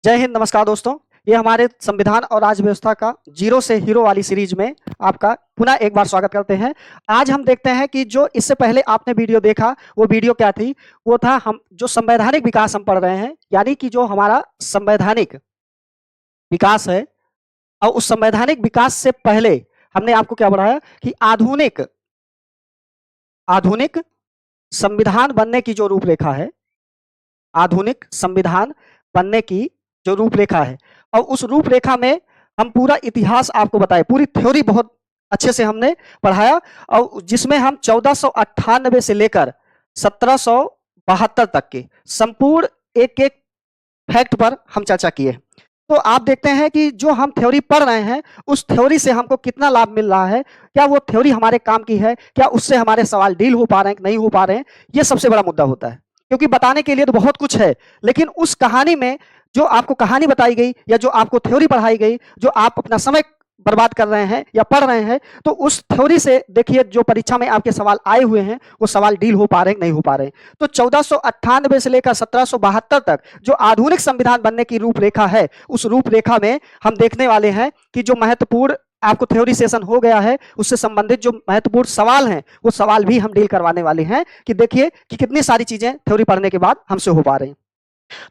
जय हिंद, नमस्कार दोस्तों। ये हमारे संविधान और राज्य व्यवस्था का जीरो से हीरो वाली सीरीज में आपका पुनः एक बार स्वागत करते हैं। आज हम देखते हैं कि जो इससे पहले आपने वीडियो देखा वो वीडियो क्या थी। वो था हम जो संवैधानिक विकास हम पढ़ रहे हैं, यानी कि जो हमारा संवैधानिक विकास है। और उस संवैधानिक विकास से पहले हमने आपको क्या पढ़ाया कि आधुनिक आधुनिक संविधान बनने की जो रूपरेखा है, आधुनिक संविधान बनने की जो रूपरेखा है, और उस रूपरेखा में हम पूरा इतिहास आपको बताए, पूरी थ्योरी बहुत अच्छे से हमने पढ़ाया। और जिसमें हम 1498 से लेकर 1772 तक के संपूर्ण एक एक फैक्ट पर हम चर्चा किए। तो आप देखते हैं कि जो हम थ्योरी पढ़ रहे हैं उस थ्योरी से हमको कितना लाभ मिल रहा है, क्या वो थ्योरी हमारे काम की है, क्या उससे हमारे सवाल डील हो पा रहे हैं कि नहीं हो पा रहे हैं। ये सबसे बड़ा मुद्दा होता है, क्योंकि बताने के लिए तो बहुत कुछ है, लेकिन उस कहानी में जो आपको कहानी बताई गई या जो आपको थ्योरी पढ़ाई गई, जो आप अपना समय बर्बाद कर रहे हैं या पढ़ रहे हैं, तो उस थ्योरी से देखिए जो परीक्षा में आपके सवाल आए हुए हैं वो सवाल डील हो पा रहे हैं नहीं हो पा रहे हैं। तो 1498 से लेकर 1772 तक जो आधुनिक संविधान बनने की रूपरेखा है, उस रूपरेखा में हम देखने वाले हैं कि जो महत्वपूर्ण आपको थ्योरी सेशन हो गया है उससे संबंधित जो महत्वपूर्ण सवाल हैं वो सवाल भी हम डील करवाने वाले हैं, कि देखिए कि कितनी सारी चीजें थ्योरी पढ़ने के बाद हमसे हो पा रही हैं।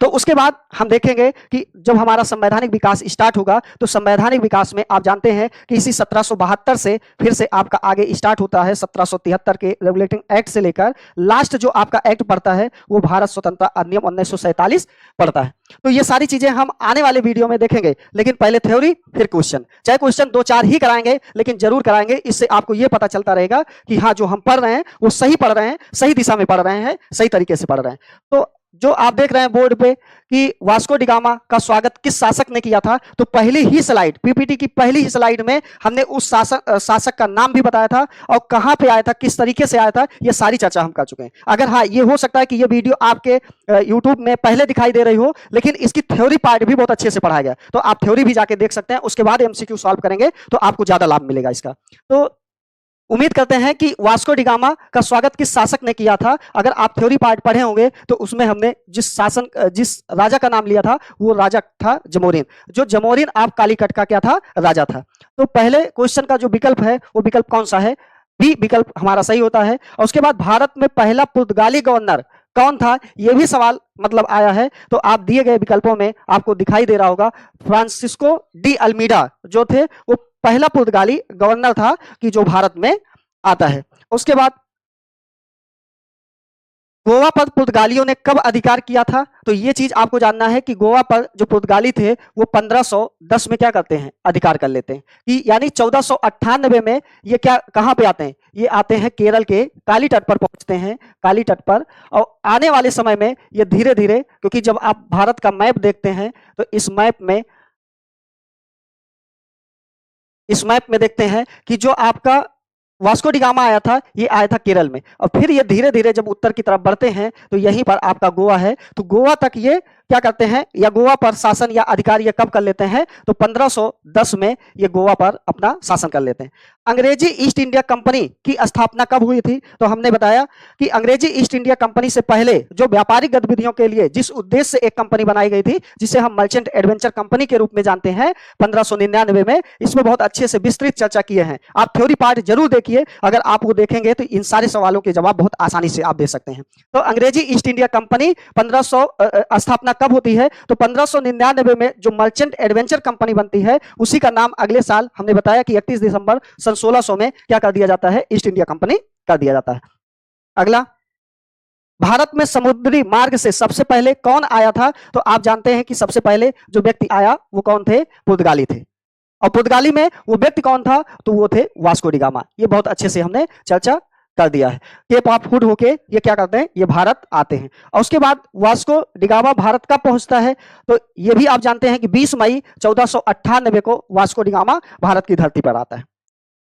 तो उसके बाद हम देखेंगे कि जब हमारा संवैधानिक विकास स्टार्ट होगा तो संवैधानिक विकास में आप जानते हैं कि इसी 1772 से फिर से आपका आगे स्टार्ट होता है 1773 के रेगुलेटिंग एक्ट से लेकर लास्ट जो आपका एक्ट पड़ता है वो भारत स्वतंत्रता अधिनियम 1947 पड़ता है। तो ये सारी चीजें हम आने वाले वीडियो में देखेंगे, लेकिन पहले थ्योरी फिर क्वेश्चन, चाहे क्वेश्चन 2-4 ही कराएंगे लेकिन जरूर कराएंगे। इससे आपको ये पता चलता रहेगा कि हाँ जो हम पढ़ रहे हैं वो सही पढ़ रहे हैं, सही दिशा में पढ़ रहे हैं, सही तरीके से पढ़ रहे हैं। तो जो आप देख रहे हैं बोर्ड पे कि वास्को डिगामा का स्वागत किस शासक ने किया था, तो पहली ही स्लाइड पीपीटी की पहली ही स्लाइड में हमने उस शासक का नाम भी बताया था और कहां पे आया था, किस तरीके से आया था, ये सारी चर्चा हम कर चुके हैं। अगर हाँ ये हो सकता है कि ये वीडियो आपके यूट्यूब में पहले दिखाई दे रही हो, लेकिन इसकी थ्योरी पार्ट भी बहुत अच्छे से पढ़ाया गया, तो आप थ्योरी भी जाके देख सकते हैं। उसके बाद एमसीक्यू सॉल्व करेंगे तो आपको ज्यादा लाभ मिलेगा इसका। तो उम्मीद करते हैं कि वास्को डिगामा का स्वागत किस शासक ने किया था। अगर आप थ्योरी पार्ट पढ़े होंगे तो उसमें हमने जिस राजा का नाम लिया था वो राजा था जमोरिन। जो जमोरिन आप कालीकट का क्या था, राजा था। तो पहले क्वेश्चन का जो विकल्प है वो विकल्प कौन सा है, बी विकल्प हमारा सही होता है। और उसके बाद भारत में पहला पुर्तगाली गवर्नर कौन था, यह भी सवाल मतलब आया है। तो आप दिए गए विकल्पों में आपको दिखाई दे रहा होगा फ्रांसिस्को डी अल्मीडा जो थे वो पहला पुर्तगाली गवर्नर था कि जो भारत में आता है। उसके बाद गोवा पर पुर्तगालियों ने कब अधिकार किया था, तो ये चीज आपको जानना है कि गोवा पर जो पुर्तगाली थे वो 1510 में क्या करते हैं, अधिकार कर लेते हैं। कि यानी 1498 में ये क्या कहां पे आते हैं, ये आते हैं केरल के काली तट पर पहुंचते हैं, काली तट पर। और आने वाले समय में ये धीरे धीरे, क्योंकि जब आप भारत का मैप देखते हैं तो इस मैप में देखते हैं कि जो आपका वास्को डिगामा आया था ये आया था केरल में, और फिर ये धीरे धीरे जब उत्तर की तरफ बढ़ते हैं तो यहीं पर आपका गोवा है। तो गोवा तक ये क्या करते हैं, या गोवा पर शासन या अधिकार ये कब कर लेते हैं, तो 1510 में ये गोवा पर अपना शासन कर लेते हैं। अंग्रेजी ईस्ट इंडिया कंपनी की स्थापना कब हुई थी, तो हमने बताया कि अंग्रेजी ईस्ट इंडिया कंपनी से पहले जो व्यापारिक गतिविधियों के लिए जिस उद्देश्य से एक कंपनी बनाई गई थी, जिसे हम मर्चेंट एडवेंचर कंपनी के रूप में जानते हैं, 1599 में। इसमें बहुत अच्छे से विस्तृत चर्चा किए हैं, आप थ्योरी पार्ट जरूर देखिए। अगर आप वो देखेंगे तो इन सारे सवालों के जवाब बहुत आसानी से आप दे सकते हैं। तो अंग्रेजी ईस्ट इंडिया कंपनी 1500 स्थापना कब होती है, तो 1599 में जो मर्चेंट एडवेंचर कंपनी बनती है उसी का नाम अगले साल हमने बताया कि 31 दिसंबर सन 1600 में क्या कर दिया जाता है, ईस्ट इंडिया कंपनी कर दिया जाता है। अगला, भारत में समुद्री मार्ग से सबसे पहले कौन आया था, तो आप जानते हैं कि सबसे पहले जो व्यक्ति आया वो कौन थे, पुर्तगाली थे। और पुर्तगाली में वो व्यक्ति कौन था, तो वो थे वास्को डिगामा। ये बहुत अच्छे से हमने चर्चा कर दिया है। केप ऑफ गुड होके ये क्या करते हैं, ये भारत आते हैं। और उसके बाद वास्को डिगामा भारत कब पहुंचता है, तो ये भी आप जानते हैं कि 20 मई 1498 को वास्को डिगामा भारत की धरती पर आता है।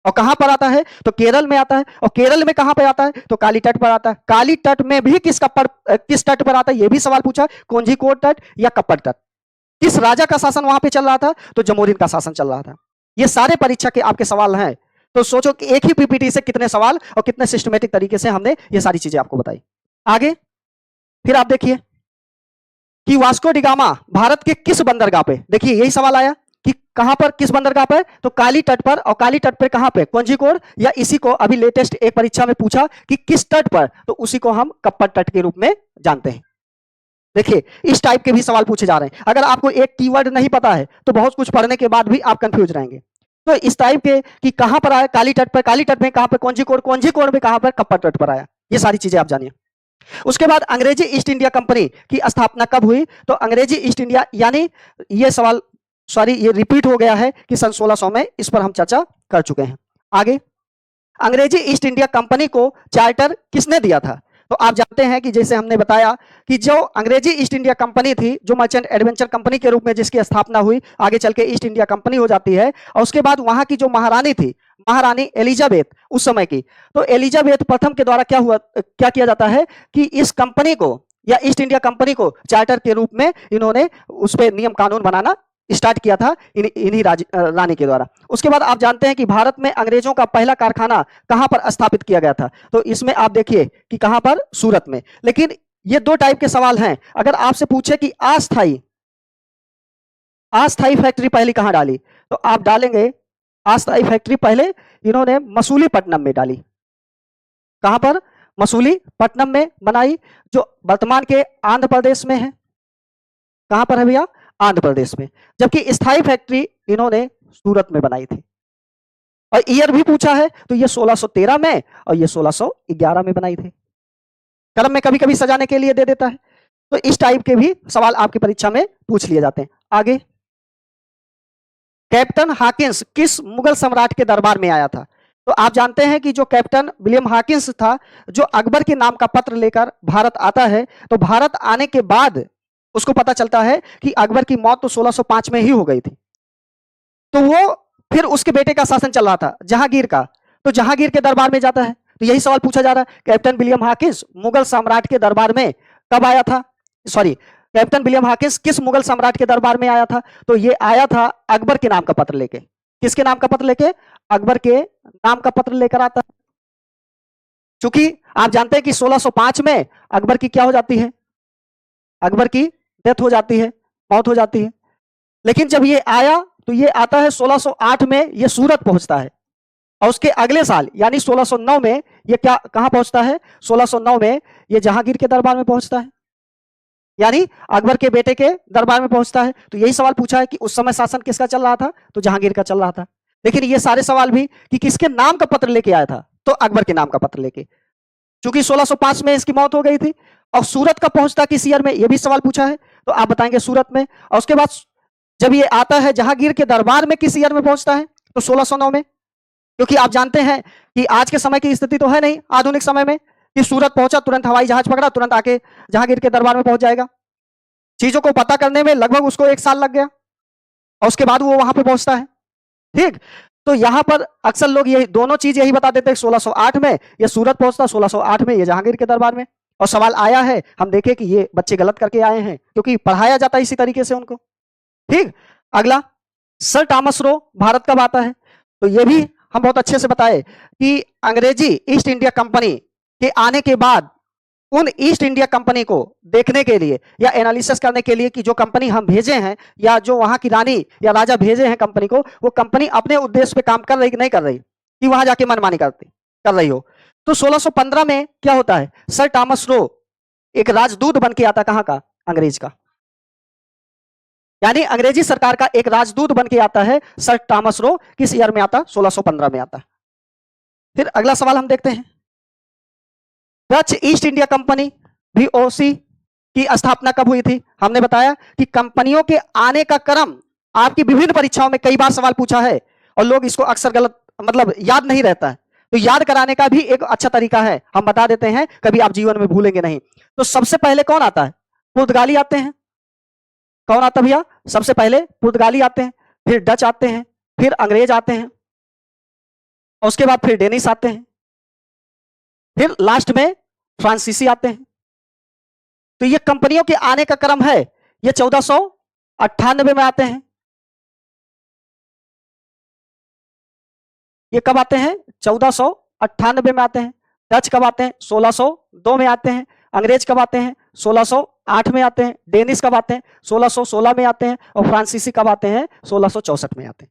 और कहां पर आता है, तो केरल में आता है। और केरल में कहां पर आता है, तो काली तट पर आता है। काली तट में भी किस तट पर आता है, यह भी सवाल पूछा, कोंझिकोड तट या कप्पर तट। किस राजा का शासन वहां पे चल रहा था, तो जमोरिन का शासन चल रहा था। ये सारे परीक्षा के आपके सवाल हैं। तो सोचो कि एक ही पीपीटी से कितने सवाल और कितने सिस्टमेटिक तरीके से हमने ये सारी चीजें आपको बताई। आगे फिर आप देखिए कि वास्को डी गामा भारत के किस बंदरगाह पे, देखिए यही सवाल आया कि कहां पर, किस बंदरगाह पर, तो काली तट पर। और काली तट पर कहां पे, कोझिकोड, या इसी को अभी लेटेस्ट एक परीक्षा में पूछा कि किस तट पर, तो उसी को हम कप्पर तट के रूप में जानते हैं। देखिए इस टाइप के भी सवाल पूछे जा रहे हैं। अगर आपको एक कीवर्ड नहीं पता है तो बहुत कुछ पढ़ने के बाद भी आप कंफ्यूज रहेंगे। तो इस टाइप के कि कहां पर आया, काली तट पर, काली तट में कहां पर, कोझिकोड, कोझिकोड में कहां पर, कप्पर तट पर आया। ये सारी चीजें आप जानिए। उसके बाद अंग्रेजी ईस्ट इंडिया कंपनी की स्थापना कब हुई, तो अंग्रेजी ईस्ट इंडिया, यानी ये सवाल ये रिपीट हो गया है कि सन 1600 में, इस पर हम चर्चा कर चुके हैं। आगे, अंग्रेजी ईस्ट इंडिया कंपनी को चार्टर किसने दिया था, तो आप जानते हैं कि जैसे हमने बताया कि जो अंग्रेजी ईस्ट इंडिया कंपनी थी, जो मर्चेंट एडवेंचर कंपनी के रूप में जिसकी स्थापना हुई, आगे चल के ईस्ट इंडिया कंपनी हो जाती है। और उसके बाद वहां की जो महारानी थी, महारानी एलिजाबेथ उस समय की, तो एलिजाबेथ प्रथम के द्वारा क्या किया जाता है कि इस कंपनी को, या ईस्ट इंडिया कंपनी को चार्टर के रूप में इन्होंने उस पर नियम कानून बनाना स्टार्ट किया था इन्हीं रानी के द्वारा। उसके बाद आप जानते हैं कि भारत में अंग्रेजों का पहला कारखाना कहां पर स्थापित किया गया था, तो इसमें आप देखिए कि कहां पर, सूरत में। लेकिन ये दो टाइप के सवाल हैं। अगर आपसे पूछे कि अस्थाई फैक्ट्री पहली कहां डाली, तो आप डालेंगे अस्थाई फैक्ट्री पहले इन्होंने मसूलीपट्टनम में डाली। कहां पर, मसूलीपट्टनम में बनाई, जो वर्तमान के आंध्र प्रदेश में है। कहां पर है भैया, आंध्र प्रदेश में। जबकि स्थायी फैक्ट्री इन्होंने सूरत में बनाई थी। और ईयर भी पूछा है तो ये 1613 में और ये 1611 में बनाई थी। क्रम में कभी कभी सजाने के लिए दे देता है। तो इस टाइप के भी सवाल आपकी परीक्षा में पूछ लिए जाते हैं। आगे, कैप्टन हाकिंस किस मुगल सम्राट के दरबार में आया था, तो आप जानते हैं कि जो कैप्टन विलियम हाकिंस था, जो अकबर के नाम का पत्र लेकर भारत आता है, तो भारत आने के बाद उसको पता चलता है कि अकबर की मौत तो 1605 में ही हो गई थी। तो वो फिर उसके बेटे का शासन चल रहा था, जहांगीर का, तो जहांगीर के दरबार में जाता है। तो यही सवाल पूछा जा रहा है, कैप्टन विलियम हाकिंस मुगल सम्राट के दरबार में कब आया था, कैप्टन विलियम हाकिंस किस मुगल सम्राट के दरबार में आया था, तो ये आया था अकबर के नाम का पत्र लेके। किसके नाम का पत्र लेके, अकबर के नाम का पत्र लेकर आता है। क्योंकि आप जानते हैं कि 1605 में अकबर की क्या हो जाती है, अकबर की डेथ हो जाती है, मौत हो जाती है। लेकिन जब ये आया तो ये आता है 1608 में, ये सूरत पहुंचता है। और उसके अगले साल यानी 1609 में ये कहां पहुंचता है, 1609 में ये जहांगीर के दरबार में पहुंचता है, यानी अकबर के बेटे के दरबार में पहुंचता है। तो यही सवाल पूछा है कि उस समय शासन किसका चल रहा था, तो जहांगीर का चल रहा था। लेकिन ये सारे सवाल भी कि किसके नाम का पत्र लेके आया था, तो अकबर के नाम का पत्र लेके। चूंकि 1605 में इसकी मौत हो गई थी। और सूरत का पहुंचता किस ईयर में, यह भी सवाल पूछा है, तो आप बताएंगे सूरत में। और उसके बाद जब ये आता है जहांगीर के दरबार में किस ईयर में पहुंचता है, तो 1609 में। क्योंकि आप जानते हैं कि आज के समय की स्थिति तो है नहीं, आधुनिक समय में, कि सूरत पहुंचा, तुरंत हवाई जहाज पकड़ा, तुरंत आके जहांगीर के दरबार में पहुंच जाएगा। चीजों को पता करने में लगभग उसको 1 साल लग गया, और उसके बाद वो वहां पे पहुंचता है। ठीक, तो यहां पर अक्सर लोग यही दोनों चीज यही बता देते हैं, 1608 में ये सूरत पहुंचता, 1608 में ये जहांगीर के दरबार में। और सवाल आया है, हम देखें कि ये बच्चे गलत करके आए हैं, क्योंकि पढ़ाया जाता है इसी तरीके से उनको। ठीक, अगला, सर थॉमस रो भारत कब आता है, तो ये भी हम बहुत अच्छे से बताए कि अंग्रेजी ईस्ट इंडिया कंपनी के आने के बाद उन ईस्ट इंडिया कंपनी को देखने के लिए या एनालिसिस करने के लिए कि जो कंपनी हम भेजे हैं या जो वहां की रानी या राजा भेजे हैं कंपनी को, वो कंपनी अपने उद्देश्य पे काम कर रही कि नहीं कर रही, कि वहां जाके मनमानी कर रही हो। तो 1615 में क्या होता है, सर थॉमस रो एक राजदूत बन के आता, कहां का, अंग्रेज का। यानी अंग्रेजी सरकार का एक राजदूत बन के आता है सर थॉमस रो, किस ईयर में आता, 1615 में आता। फिर अगला सवाल हम देखते हैं, Dutch east India company VOC की स्थापना कब हुई थी। हमने बताया कि कंपनियों के आने का क्रम आपकी विभिन्न परीक्षाओं में कई बार सवाल पूछा है, और लोग इसको अक्सर गलत, मतलब याद नहीं रहता है। तो याद कराने का भी एक अच्छा तरीका है, हम बता देते हैं, कभी आप जीवन में भूलेंगे नहीं। तो सबसे पहले कौन आता है, पुर्तगाली आते हैं। कौन आता भैया, सबसे पहले पुर्तगाली आते हैं, फिर डच आते हैं, फिर अंग्रेज आते हैं, और उसके बाद फिर डेनिश आते हैं, फिर लास्ट में फ्रांसीसी आते हैं। तो ये कंपनियों के आने का क्रम है, ये 1498 में आते हैं। ये कब आते हैं, 1498 में आते हैं। डच कब आते हैं, 1602 में आते हैं। अंग्रेज कब आते हैं, 1608 में आते हैं, डेनिस कब आते हैं 1616 में आते हैं, और फ्रांसीसी कब आते हैं 1664 में आते हैं।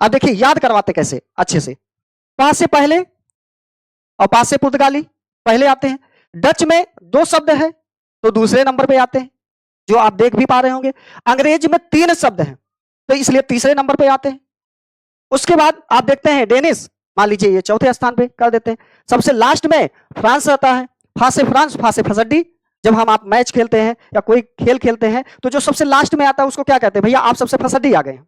अब देखिए याद करवाते कैसे अच्छे से, पास से पहले और पास से पुर्तगाली पहले आते हैं। डच में 2 शब्द है तो दूसरे नंबर पे आते हैं, जो आप देख भी पा रहे होंगे। अंग्रेज में 3 शब्द हैं तो इसलिए तीसरे नंबर पे आते हैं। उसके बाद आप देखते हैं डेनिस, मान लीजिए ये चौथे स्थान पे कर देते हैं। सबसे लास्ट में फ्रांस आता है, फा से फ्रांस, फा से फसड्डी। जब हम आप मैच खेलते हैं या कोई खेल खेलते हैं तो जो सबसे लास्ट में आता है उसको क्या कहते हैं, भैया आप सबसे फसड्डी आ गए।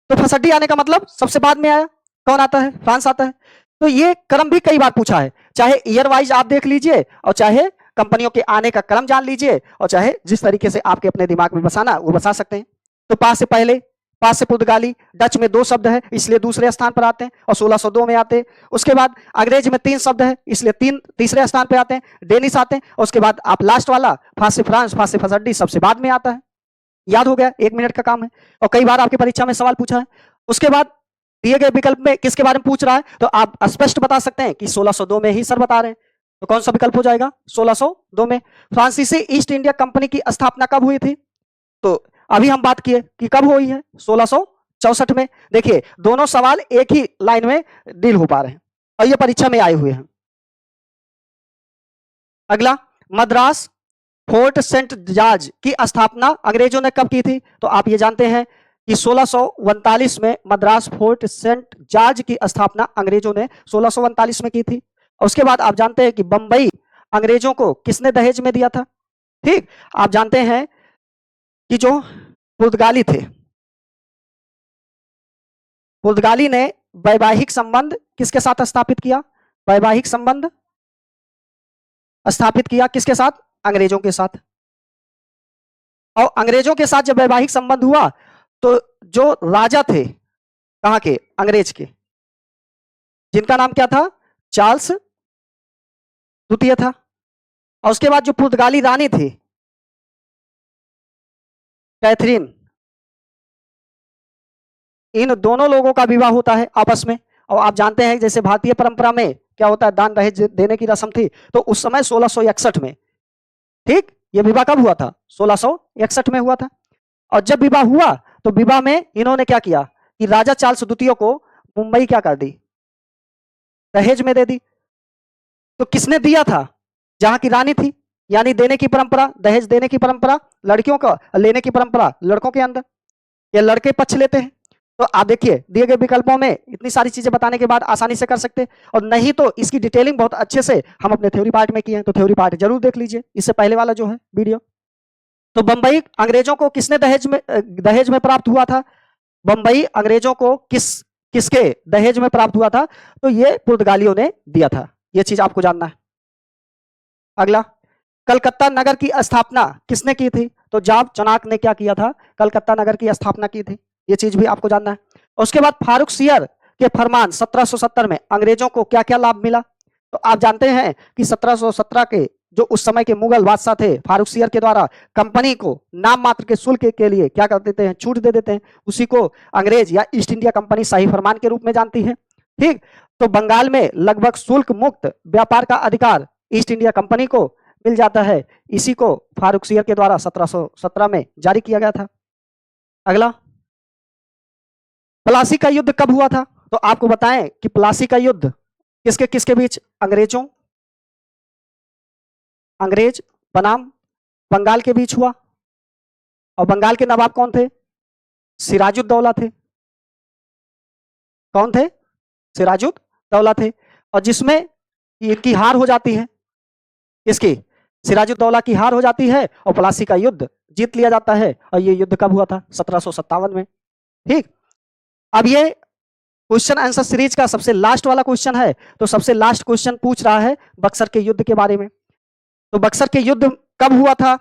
तो फसड्डी आने का मतलब सबसे बाद में आया, कौन आता है, फ्रांस आता है। तो ये क्रम भी कई बार पूछा है, चाहे ईयर वाइज आप देख लीजिए और चाहे कंपनियों के आने का क्रम जान लीजिए, और चाहे जिस तरीके से आपके अपने दिमाग में बसाना वो बसा सकते हैं। तो पास से पहले, पास से पुर्तगाली, डच में 2 शब्द है इसलिए दूसरे स्थान पर आते हैं और 1602 में आते हैं। उसके बाद अंग्रेज में 3 शब्द है इसलिए तीसरे स्थान पर आते हैं, डेनिस आते हैं। और उसके बाद आप लास्ट वाला फांस से फ्रांस, फांस से फसड्डी सबसे बाद में आता है। याद हो गया, 1 मिनट का काम है और कई बार आपकी परीक्षा में सवाल पूछा है। उसके बाद दिए गए विकल्प में किसके बारे में पूछ रहा है तो आप स्पष्ट बता सकते हैं कि 1602 में ही सर बता रहे हैं। तो कौन सा विकल्प हो जाएगा 1602 में। फ्रांसीसी ईस्ट इंडिया कंपनी की स्थापना कब हुई थी, तो अभी हम बात किए कि कब हुई है 1664 में। देखिए दोनों सवाल एक ही लाइन में डील हो पा रहे हैं और ये परीक्षा में आए हुए हैं। अगला, मद्रास फोर्ट सेंट जॉर्ज की स्थापना अंग्रेजों ने कब की थी, तो आप ये जानते हैं कि 1639 में मद्रास फोर्ट सेंट जॉर्ज की स्थापना अंग्रेजों ने 1639 में की थी। और उसके बाद आप जानते हैं कि बंबई अंग्रेजों को किसने दहेज में दिया था। ठीक, आप जानते हैं कि जो पुर्तगाली थे, पुर्तगाली ने वैवाहिक संबंध किसके साथ स्थापित किया, वैवाहिक संबंध स्थापित किया किसके साथ, अंग्रेजों के साथ। और अंग्रेजों के साथ जब वैवाहिक संबंध हुआ तो जो राजा थे कहां के, अंग्रेज के, जिनका नाम क्या था, चार्ल्स द्वितीय था। और उसके बाद जो पुर्तगाली रानी थी कैथरीन, इन दोनों लोगों का विवाह होता है आपस में। और आप जानते हैं जैसे भारतीय परंपरा में क्या होता है, दान दहेज देने की रस्म थी, तो उस समय 1661 में, ठीक, ये विवाह कब हुआ था 1661 में हुआ था। और जब विवाह हुआ तो विवाह में इन्होंने क्या किया कि राजा चार्ल्स द्वितीय को मुंबई क्या कर दी, दहेज में दे दी। तो किसने दिया था, जहां की रानी थी, यानी देने की परंपरा, दहेज देने की परंपरा लड़कियों का, लेने की परंपरा लड़कों के अंदर, या लड़के पक्ष लेते हैं। तो आप देखिए दिए गए विकल्पों में इतनी सारी चीजें बताने के बाद आसानी से कर सकते हैं, और नहीं तो इसकी डिटेलिंग बहुत अच्छे से हम अपने थ्योरी पार्ट में किए हैं, तो थ्योरी पार्ट जरूर देख लीजिए, इससे पहले वाला जो है वीडियो। तो बंबई अंग्रेजों को किसने दहेज में प्राप्त हुआ था, बंबई अंग्रेजों को किसके दहेज में प्राप्त हुआ था, तो ये पुर्तगालियों ने दिया था। ये चीज आपको जानना है। अगला, कलकत्ता नगर की स्थापना किसने की थी, तो जाब चनाक ने क्या किया था, कलकत्ता नगर की स्थापना की थी। ये चीज भी आपको जानना है। उसके बाद फारूक सियर के फरमान 1770 में अंग्रेजों को क्या क्या लाभ मिला, तो आप जानते हैं कि 1717 के जो उस समय के मुगल बादशाह थे, फारूक सियर के द्वारा कंपनी को नाम मात्र के शुल्क के लिए क्या कर देते हैं, छूट दे देते हैं। उसी को अंग्रेज या ईस्ट इंडिया कंपनी शाही फरमान के रूप में जानती है। ठीक, तो बंगाल में लगभग शुल्क मुक्त व्यापार का अधिकार ईस्ट इंडिया कंपनी को मिल जाता है। इसी को फारूक सियर के द्वारा 1717 में जारी किया गया था। अगला, प्लासी का युद्ध कब हुआ था, तो आपको बताएं कि प्लासी का युद्ध किसके किसके बीच, अंग्रेज बनाम बंगाल के बीच हुआ। और बंगाल के नवाब कौन थे, सिराजुद्दौला थे। कौन थे, सिराजुद्दौला थे। और जिसमें इनकी हार हो जाती है, इसकी सिराजुद्दौला की हार हो जाती है और प्लासी का युद्ध जीत लिया जाता है। और ये युद्ध कब हुआ था, 1757 में। ठीक, अब ये क्वेश्चन आंसर सीरीज का सबसे लास्ट वाला क्वेश्चन है। तो सबसे लास्ट क्वेश्चन पूछ रहा है बक्सर के युद्ध के बारे में। तो बक्सर के युद्ध कब हुआ था,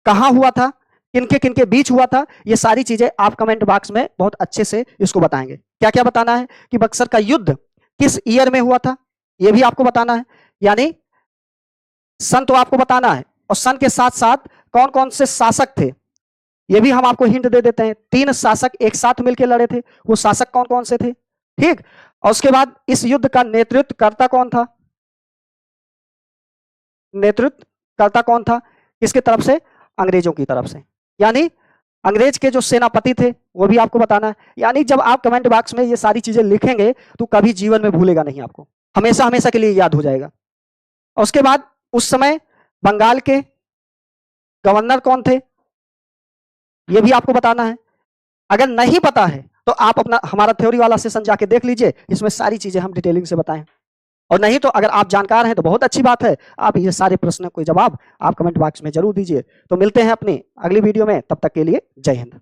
कहां हुआ था, किनके किनके बीच हुआ था, ये सारी चीजें आप कमेंट बॉक्स में बहुत अच्छे से इसको बताएंगे। क्या क्या बताना है कि बक्सर का युद्ध किस ईयर में हुआ था, ये भी आपको बताना है। यानी सन तो आपको बताना है, और सन के साथ साथ कौन कौन से शासक थे ये भी हम आपको हिंट दे देते हैं। 3 शासक एक साथ मिलकर लड़े थे, वो शासक कौन कौन से थे। ठीक, और उसके बाद इस युद्ध का नेतृत्व करता कौन था, नेतृत्व करता कौन था, किसकी तरफ से, अंग्रेजों की तरफ से। यानी अंग्रेज के जो सेनापति थे वो भी आपको बताना है। यानी जब आप कमेंट बॉक्स में ये सारी चीजें लिखेंगे तो कभी जीवन में भूलेगा नहीं, आपको हमेशा हमेशा के लिए याद हो जाएगा। और उसके बाद उस समय बंगाल के गवर्नर कौन थे ये भी आपको बताना है। अगर नहीं पता है तो आप अपना हमारा थ्योरी वाला सेशन जाके देख लीजिए, इसमें सारी चीजें हम डिटेलिंग से बताएं। और नहीं तो अगर आप जानकार हैं तो बहुत अच्छी बात है, आप ये सारे प्रश्नों के जवाब आप कमेंट बॉक्स में जरूर दीजिए। तो मिलते हैं अपनी अगली वीडियो में, तब तक के लिए जय हिंद।